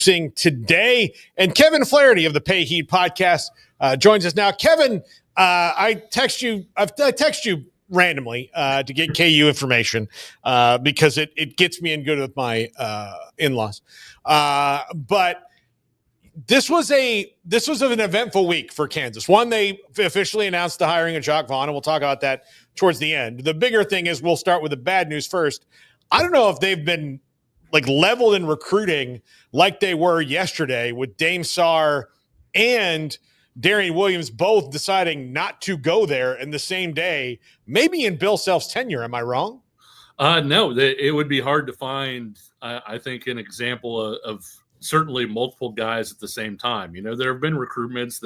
today. And Kevin Flaherty of the Pay Heat podcast joins us now. Kevin, I text you randomly to get KU information because it gets me in good with my in-laws. But this was an eventful week for Kansas. One, they officially announced the hiring of Jacques Vaughn, and we'll talk about that towards the end. The bigger thing is we'll start with the bad news first. I don't know if they've been leveled in recruiting like they were yesterday with Dame Sarr and Darian Williams both deciding not to go there in the same day, maybe in Bill Self's tenure. Am I wrong? No, it would be hard to find, I think, an example of certainly multiple guys at the same time. There have been recruitments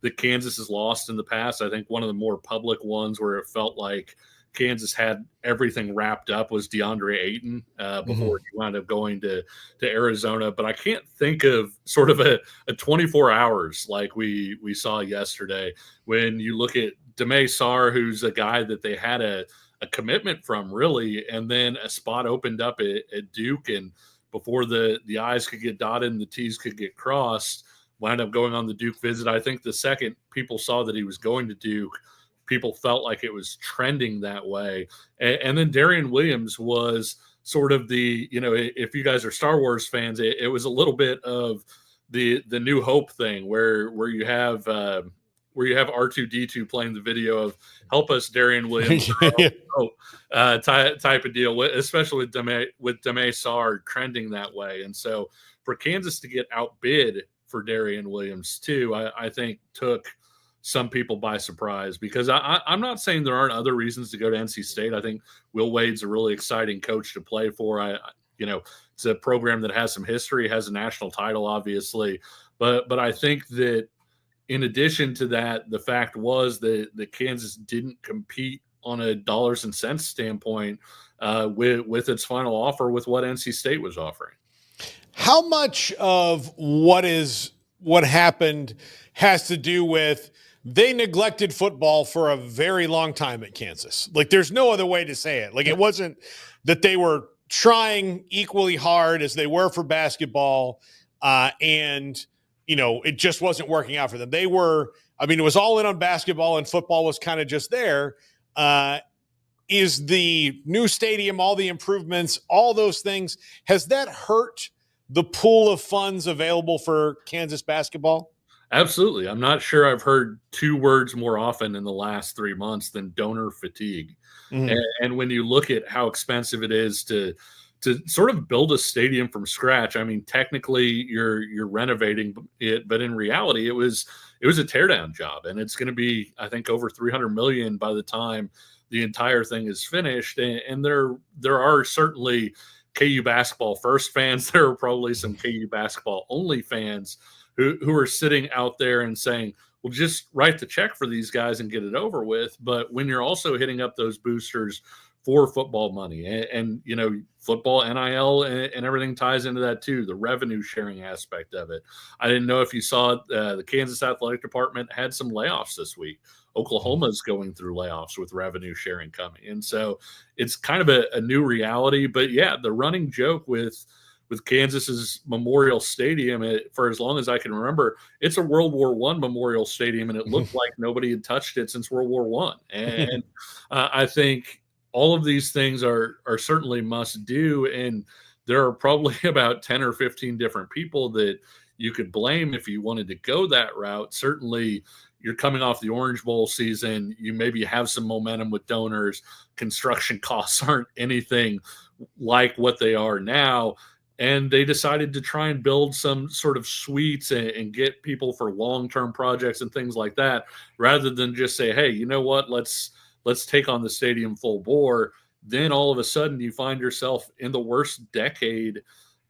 that Kansas has lost in the past. I think one of the more public ones where it felt like Kansas had everything wrapped up was DeAndre Ayton before he wound up going to Arizona. But I can't think of sort of a 24 hours like we saw yesterday when you look at Dame Sarr, who's a guy that they had a commitment from, really, and then a spot opened up at Duke, and before the I's could get dotted and the T's could get crossed, wound up going on the Duke visit. I think the second people saw that he was going to Duke, people felt like it was trending that way. And then Darian Williams was sort of the, if you guys are Star Wars fans, it was a little bit of the New Hope thing where you have R2-D2 playing the video of "Help us, Darian Williams," type of deal, especially with Dame Sarr trending that way. And so for Kansas to get outbid for Darian Williams too, I think took some people by surprise, because I'm not saying there aren't other reasons to go to NC State. I think Will Wade's a really exciting coach to play for. It's a program that has some history, has a national title, obviously, but I think that in addition to that, the fact was that Kansas didn't compete on a dollars and cents standpoint with its final offer with what NC State was offering. How much of what happened has to do with they neglected football for a very long time at Kansas? There's no other way to say it. It wasn't that they were trying equally hard as they were for basketball, and it just wasn't working out for them. It was all in on basketball, and football was kind of just there. Is the new stadium, all the improvements, all those things, has that hurt the pool of funds available for Kansas basketball? Absolutely. I'm not sure I've heard two words more often in the last 3 months than donor fatigue. Mm-hmm. And when you look at how expensive it is to sort of build a stadium from scratch, I mean, technically you're renovating it, but in reality it was a teardown job, and it's going to be, I think, over $300 million by the time the entire thing is finished. And there are certainly KU basketball first fans. There are probably some KU basketball only fans who are sitting out there and saying, well, just write the check for these guys and get it over with. But when you're also hitting up those boosters for football money and football NIL and everything ties into that too, the revenue sharing aspect of it. I didn't know if you saw the Kansas Athletic Department had some layoffs this week. Oklahoma's going through layoffs with revenue sharing coming. And so it's kind of a new reality. But yeah, the running joke with Kansas's Memorial Stadium, for as long as I can remember, it's a World War I Memorial Stadium, and it looked like nobody had touched it since World War I. And I think all of these things are certainly must do, and there are probably about 10 or 15 different people that you could blame if you wanted to go that route. Certainly, you're coming off the Orange Bowl season. You maybe have some momentum with donors. Construction costs aren't anything like what they are now. And they decided to try and build some sort of suites and get people for long-term projects and things like that, rather than just say, hey, you know what, let's take on the stadium full bore. Then all of a sudden you find yourself in the worst decade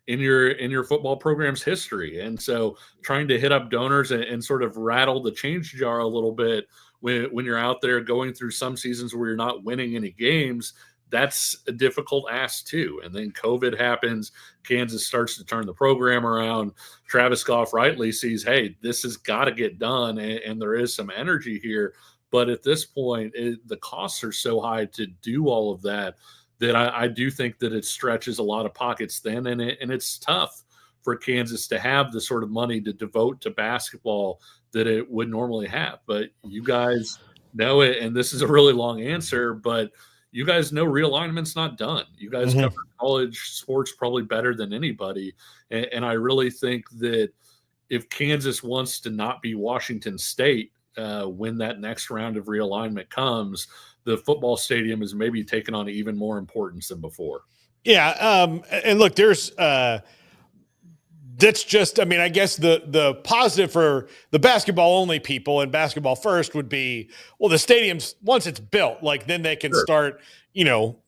in your football program's history. And so trying to hit up donors and sort of rattle the change jar a little bit when you're out there going through some seasons where you're not winning any games, that's a difficult ask too. And then COVID happens. Kansas starts to turn the program around. Travis Goff rightly sees, hey, this has got to get done. And there is some energy here. But at this point, the costs are so high to do all of that I do think that it stretches a lot of pockets then. And it's tough for Kansas to have the sort of money to devote to basketball that it would normally have. But you guys know it, and this is a really long answer, but you guys know realignment's not done. You guys cover college sports probably better than anybody. And I really think that if Kansas wants to not be Washington State when that next round of realignment comes, the football stadium is maybe taking on even more importance than before. Yeah. And look, that's just, I mean, I guess the positive for the basketball only people and basketball first would be, well, the stadiums, once it's built, like then they can start,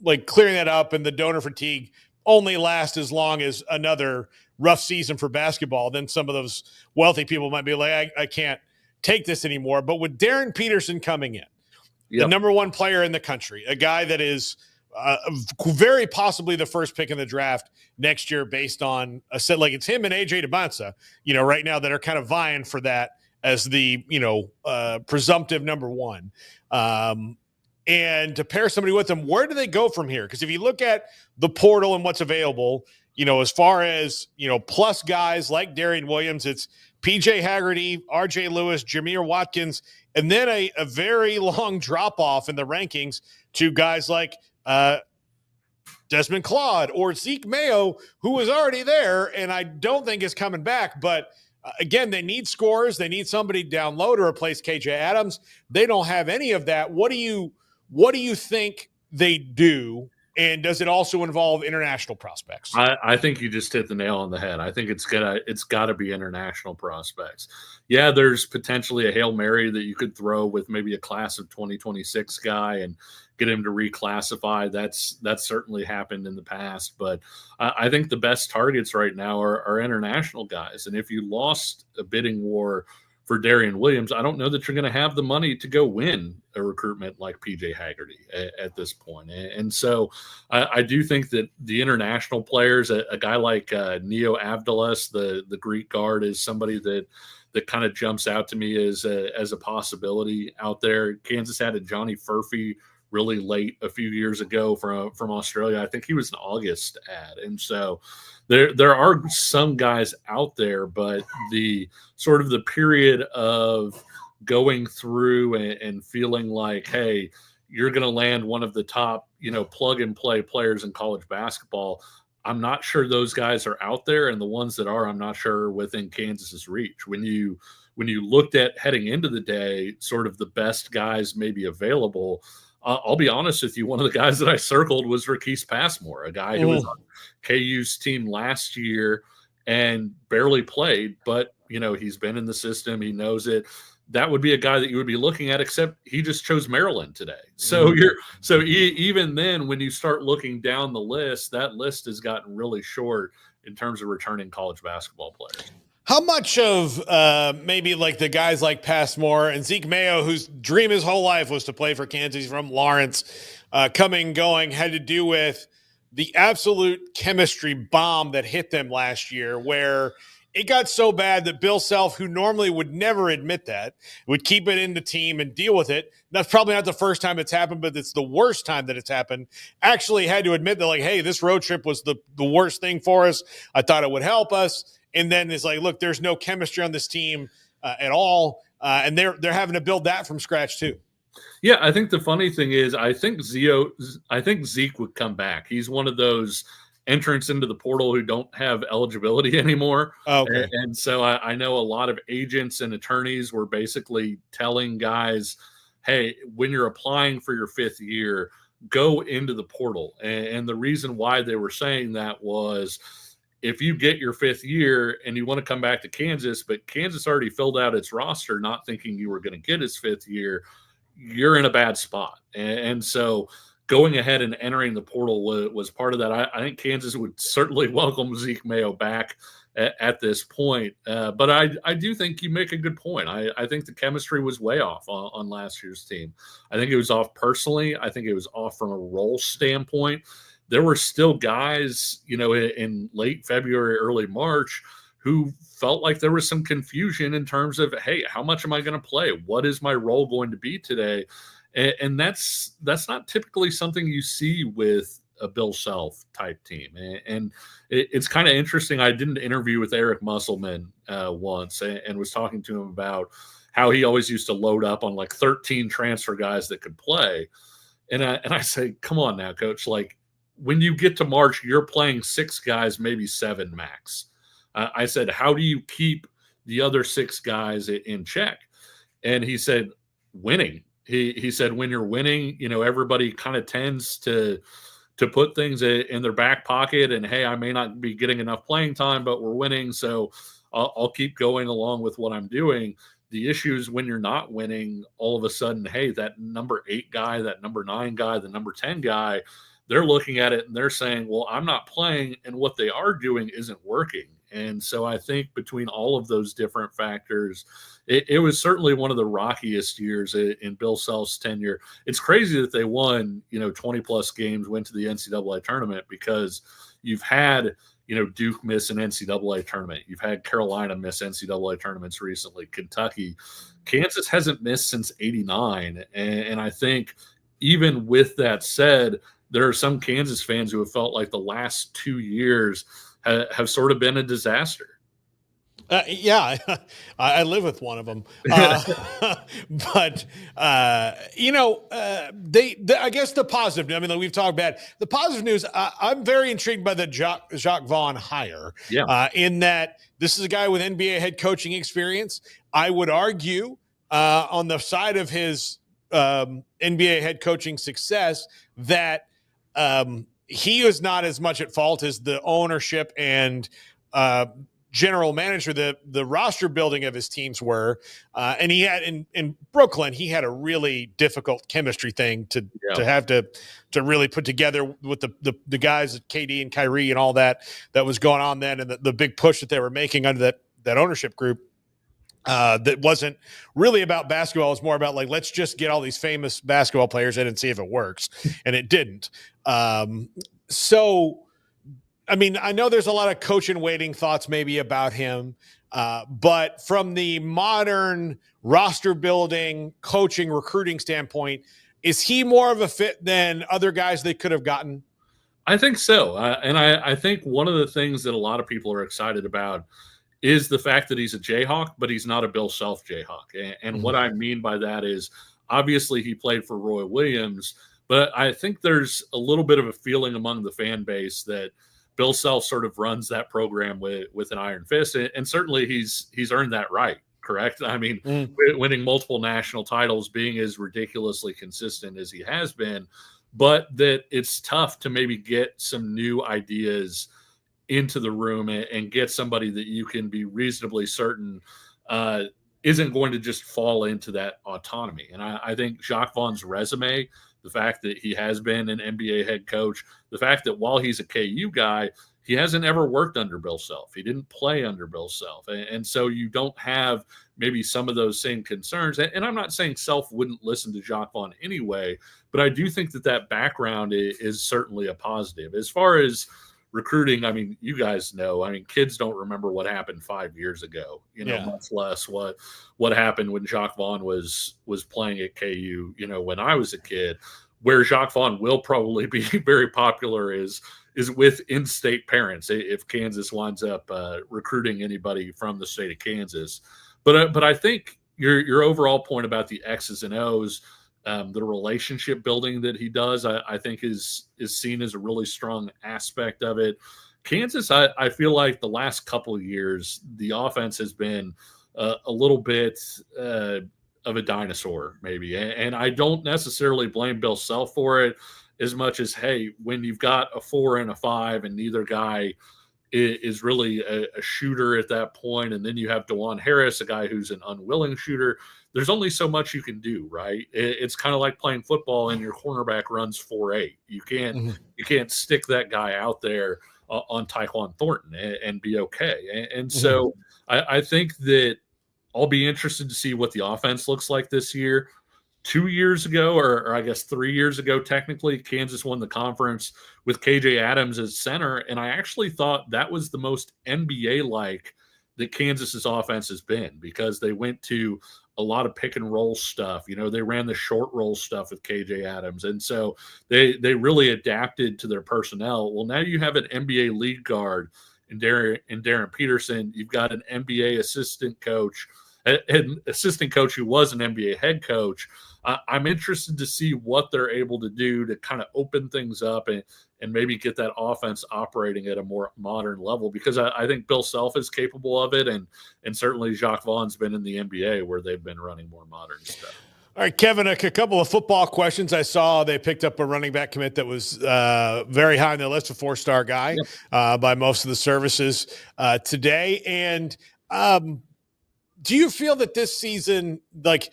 like clearing that up, and the donor fatigue only lasts as long as another rough season for basketball. Then some of those wealthy people might be like, I can't take this anymore. But with Darren Peterson coming in, the number one player in the country, a guy that is very possibly the first pick in the draft next year based on a set, like it's him and AJ DeBanza, right now that are kind of vying for that as the, presumptive number one. And to pair somebody with them, where do they go from here? Because if you look at the portal and what's available, as far as, plus guys like Darian Williams, it's PJ Haggerty, RJ Lewis, Jameer Watkins, and then a very long drop off in the rankings to guys like Desmond Claude or Zeke Mayo, who was already there and I don't think is coming back. But again, they need scores. They need somebody down low to replace KJ Adams. They don't have any of that. What do you think they do? And does it also involve international prospects? I think you just hit the nail on the head. I think it's got to be international prospects. Yeah, there's potentially a Hail Mary that you could throw with maybe a class of 2026 guy and get him to reclassify. That's certainly happened in the past. But I think the best targets right now are international guys. And if you lost a bidding war for Darian Williams, I don't know that you're going to have the money to go win a recruitment like PJ Haggerty at this point. And so I do think that the international players, a guy like Neo Avdilas, the Greek guard, is somebody that kind of jumps out to me as a possibility out there. Kansas had a Johnny Furphy really late a few years ago from Australia. I think he was an August ad. And so there are some guys out there, but the sort of the period of going through and feeling like, hey, you're going to land one of the top, plug and play players in college basketball, I'm not sure those guys are out there. And the ones that are, I'm not sure within Kansas's reach. When you looked at heading into the day, sort of the best guys maybe available, I'll be honest with you. One of the guys that I circled was Rakeese Passmore, a guy who was on KU's team last year and barely played, but he's been in the system. He knows it. That would be a guy that you would be looking at, except he just chose Maryland today. So even then, when you start looking down the list, that list has gotten really short in terms of returning college basketball players. How much of maybe like the guys like Passmore and Zeke Mayo, whose dream his whole life was to play for Kansas from Lawrence, coming, going, had to do with the absolute chemistry bomb that hit them last year, where it got so bad that Bill Self, who normally would never admit that, would keep it in the team and deal with it. That's probably not the first time it's happened, but it's the worst time that it's happened. Actually had to admit that, like, hey, this road trip was the worst thing for us. I thought it would help us. And then it's like, look, there's no chemistry on this team at all. And they're having to build that from scratch too. Yeah, I think the funny thing is I think Zeke would come back. He's one of those entrants into the portal who don't have eligibility anymore. Okay. And so I know a lot of agents and attorneys were basically telling guys, hey, when you're applying for your fifth year, go into the portal. And the reason why they were saying that was, if you get your fifth year and you want to come back to Kansas, but Kansas already filled out its roster not thinking you were going to get his fifth year, you're in a bad spot. And so going ahead and entering the portal was part of that. I think Kansas would certainly welcome Zeke Mayo back at this point. But I do think you make a good point. I think the chemistry was way off on last year's team. I think it was off personally. I think it was off from a role standpoint. There were still guys, in late February, early March, who felt like there was some confusion in terms of, hey, how much am I going to play? What is my role going to be today? And that's not typically something you see with a Bill Self type team. And it's kind of interesting. I did an interview with Eric Musselman once and was talking to him about how he always used to load up on like 13 transfer guys that could play. And I say, come on now, coach, like when you get to March, you're playing 6 guys, maybe 7 max. I said, how do you keep the other 6 guys in check? And he said, winning. He said, when you're winning, everybody kind of tends to put things in their back pocket and, hey, I may not be getting enough playing time, but we're winning. So I'll keep going along with what I'm doing. The issue is when you're not winning, all of a sudden, hey, that number 8 guy, that number 9 guy, the number 10 guy, they're looking at it and they're saying, well, I'm not playing, and what they are doing isn't working. And so I think between all of those different factors, it was certainly one of the rockiest years in Bill Self's tenure. It's crazy that they won, 20 plus games, went to the NCAA tournament, because you've had, Duke miss an NCAA tournament. You've had Carolina miss NCAA tournaments recently, Kentucky. Kansas hasn't missed since '89. And I think even with that said, there are some Kansas fans who have felt like the last 2 years have sort of been a disaster. Yeah, I live with one of them. But I guess the positive, I mean, we've talked about the positive news. I'm very intrigued by the Jacques Vaughn hire, in that this is a guy with NBA head coaching experience. I would argue on the side of his NBA head coaching success that he is not as much at fault as the ownership and general manager, the roster building of his teams were. And he had in Brooklyn, he had a really difficult chemistry thing to have to really put together with the guys, KD and Kyrie and all that was going on then, and the big push that they were making under that ownership group. That wasn't really about basketball. It was more about, like, let's just get all these famous basketball players in and see if it works. And it didn't. So, I mean, I know there's a lot of coach in waiting thoughts maybe about him, but from the modern roster building, coaching, recruiting standpoint, is he more of a fit than other guys they could have gotten? I think so. And I think one of the things that a lot of people are excited about is the fact that he's a Jayhawk, but he's not a Bill Self Jayhawk. And what I mean by that is, obviously he played for Roy Williams, but I think there's a little bit of a feeling among the fan base that Bill Self sort of runs that program with an iron fist. And certainly he's earned that right, correct? I mean, winning multiple national titles, being as ridiculously consistent as he has been, but that it's tough to maybe get some new ideas into the room and get somebody that you can be reasonably certain isn't going to just fall into that autonomy. And I think Jacques Vaughn's resume, the fact that he has been an NBA head coach, the fact that while he's a KU guy, he hasn't ever worked under Bill Self. He didn't play under Bill Self. And so you don't have maybe some of those same concerns. And I'm not saying Self wouldn't listen to Jacques Vaughn anyway, but I do think that background is certainly a positive. As far as recruiting, I mean, you guys know, I mean, kids don't remember what happened 5 years ago, much less what happened when Jacques Vaughn was playing at KU, when I was a kid. Where Jacques Vaughn will probably be very popular is with in-state parents if Kansas winds up recruiting anybody from the state of Kansas. But I think your overall point about the X's and O's, the relationship building that he does, I think is seen as a really strong aspect of it. Kansas, I feel like the last couple of years, the offense has been a little bit of a dinosaur, maybe. And I don't necessarily blame Bill Self for it as much as, hey, when you've got a 4 and a 5 and neither guy is really a shooter at that point, and then you have DeJuan Harris, a guy who's an unwilling shooter, there's only so much you can do, right? It's kind of like playing football and your cornerback runs 4.8. You can't stick that guy out there on Tyquan Thornton and be okay. And so I think that I'll be interested to see what the offense looks like this year. 2 years ago, or I guess 3 years ago, technically, Kansas won the conference with KJ Adams as center. And I actually thought that was the most NBA-like that Kansas's offense has been, because they went to a lot of pick and roll stuff. They ran the short roll stuff with KJ Adams. And so they really adapted to their personnel. Well, now you have an NBA lead guard in Darren Peterson. You've got an NBA assistant coach who was an NBA head coach. I'm interested to see what they're able to do to kind of open things up and maybe get that offense operating at a more modern level, because I think Bill Self is capable of it, and certainly Jacques Vaughn's been in the NBA where they've been running more modern stuff. All right, Kevin, a couple of football questions. I saw they picked up a running back commit that was very high on the list, a 4-star guy by most of the services today. And do you feel that this season, like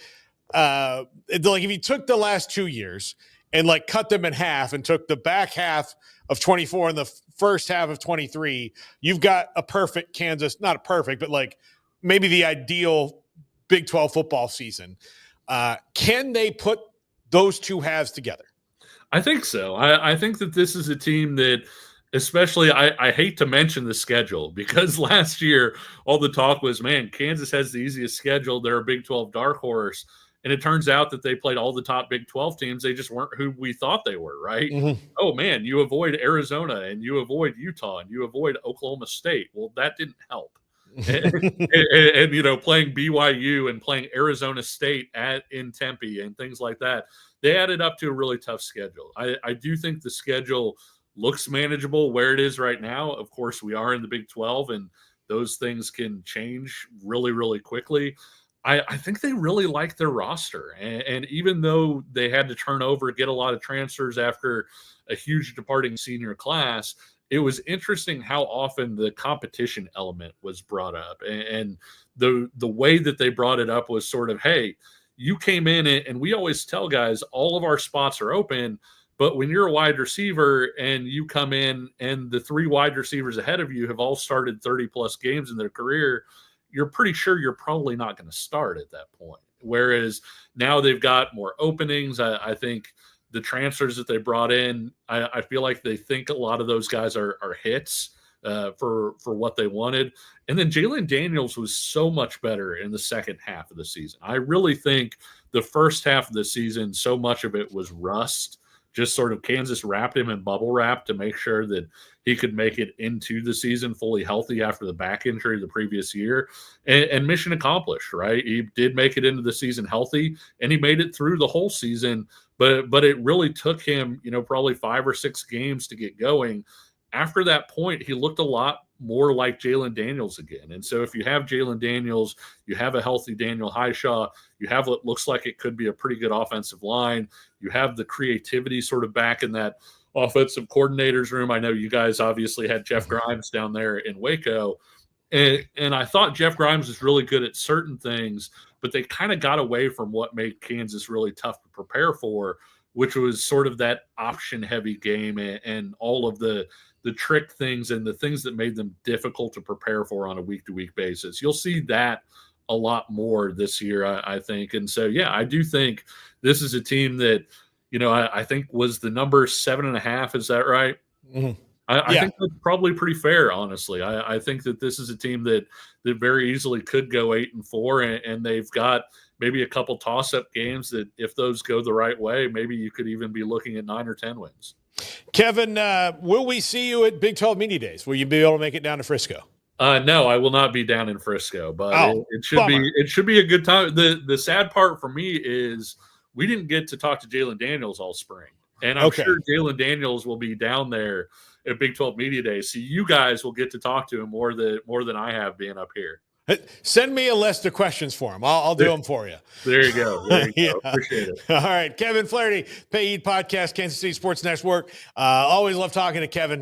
if you took the last 2 years and like cut them in half and took the back half of 24 and the first half of 23, you've got a perfect Kansas, not a perfect, but like maybe the ideal Big 12 football season. Can they put those two halves together? I think so. I think that this is a team that, especially, I hate to mention the schedule, because last year all the talk was, man, Kansas has the easiest schedule. They're a Big 12 dark horse. And it turns out that they played all the top Big 12 teams. They just weren't who we thought they were, right? Mm-hmm. Oh, man, you avoid Arizona and you avoid Utah and you avoid Oklahoma State. Well, that didn't help. and playing BYU and playing Arizona State in Tempe and things like that, they added up to a really tough schedule. I do think the schedule looks manageable where it is right now. Of course, we are in the Big 12, and those things can change really, really quickly. I think they really like their roster. And even though they had to turn over, get a lot of transfers after a huge departing senior class, it was interesting how often the competition element was brought up. And the way that they brought it up was sort of, hey, you came in, and we always tell guys all of our spots are open. But when you're a wide receiver and you come in and the 3 wide receivers ahead of you have all started 30-plus games in their career, you're pretty sure you're probably not going to start at that point. Whereas now they've got more openings. I think the transfers that they brought in, I feel like they think a lot of those guys are hits for what they wanted. And then Jalen Daniels was so much better in the second half of the season. I really think the first half of the season, so much of it was rust. Just sort of Kansas wrapped him in bubble wrap to make sure that he could make it into the season fully healthy after the back injury the previous year. And mission accomplished, right? He did make it into the season healthy, and he made it through the whole season. But it really took him, probably 5 or 6 games to get going. After that point, he looked a lot more like Jalen Daniels again. And so if you have Jalen Daniels, you have a healthy Daniel Highshaw, you have what looks like it could be a pretty good offensive line, you have the creativity sort of back in that offensive coordinator's room. I know you guys obviously had Jeff Grimes down there in Waco, and I thought Jeff Grimes was really good at certain things, but they kind of got away from what made Kansas really tough to prepare for, which was sort of that option-heavy game and all of the trick things and the things that made them difficult to prepare for on a week-to-week basis. You'll see that a lot more this year, I think. And so, yeah, I do think this is a team that, I think was the number 7.5. Is that right? Mm-hmm. I think that's probably pretty fair, honestly. I think that this is a team that very easily could go 8-4, and they've got maybe a couple toss-up games that if those go the right way, maybe you could even be looking at 9 or 10 wins. Kevin, will we see you at Big 12 Media Days? Will you be able to make it down to Frisco? No, I will not be down in Frisco, but it should be a good time. The sad part for me is we didn't get to talk to Jalen Daniels all spring, and I'm sure Jalen Daniels will be down there at Big 12 Media Days, so you guys will get to talk to him more than I have being up here. Send me a list of questions for him. I'll do them for you. There you go. Appreciate it. All right. Kevin Flaherty, Pay Heat Podcast, Kansas City Sports Network. Always love talking to Kevin.